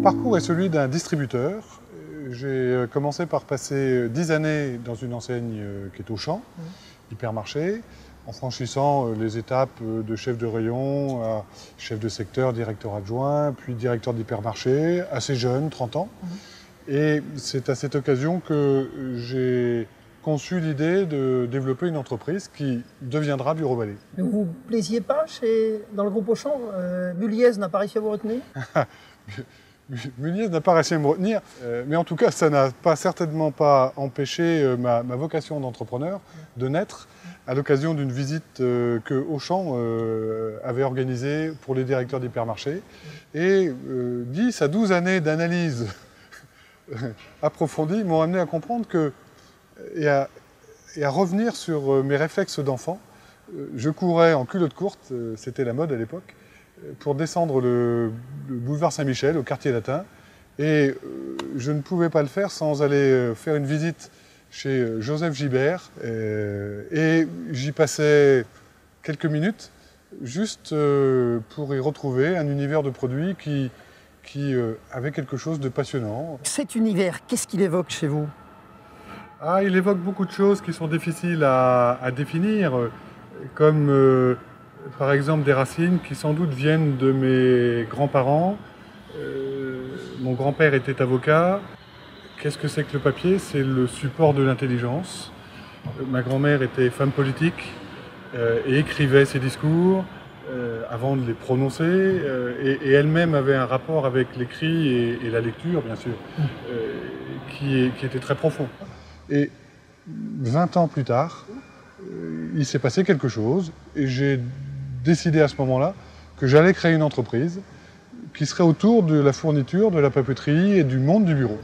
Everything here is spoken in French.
parcours est celui d'un distributeur. J'ai commencé par passer 10 années dans une enseigne qui est Auchan, hypermarché, en franchissant les étapes de chef de rayon à chef de secteur, directeur adjoint, puis directeur d'hypermarché, assez jeune, 30 ans. Et c'est à cette occasion que j'ai conçu l'idée de développer une entreprise qui deviendra Bureau Ballé. Vous ne vous plaisiez pas dans le groupe Auchan? Mulliez n'a pas réussi à vous retenir? Mulliez n'a pas réussi à me retenir, mais en tout cas, ça n'a certainement pas empêché ma vocation d'entrepreneur de naître à l'occasion d'une visite que Auchan avait organisée pour les directeurs d'hypermarché. Et 10 à 12 années d'analyse approfondie m'ont amené à comprendre que, et à revenir sur mes réflexes d'enfant. Je courais en culotte courte, c'était la mode à l'époque, pour descendre le boulevard Saint-Michel, au quartier latin. Et je ne pouvais pas le faire sans aller faire une visite chez Joseph Gibert. Et j'y passais quelques minutes, juste pour y retrouver un univers de produits qui avait quelque chose de passionnant. Cet univers, qu'est-ce qu'il évoque chez vous? Il évoque beaucoup de choses qui sont difficiles à définir, comme par exemple des racines qui sans doute viennent de mes grands-parents. Mon grand-père était avocat. Qu'est-ce que c'est que le papier? C'est le support de l'intelligence. Ma grand-mère était femme politique et écrivait ses discours avant de les prononcer. Et elle-même avait un rapport avec l'écrit et la lecture, bien sûr, qui était très profond. Et 20 ans plus tard, il s'est passé quelque chose et j'ai décidé à ce moment-là que j'allais créer une entreprise qui serait autour de la fourniture, de la papeterie et du monde du bureau.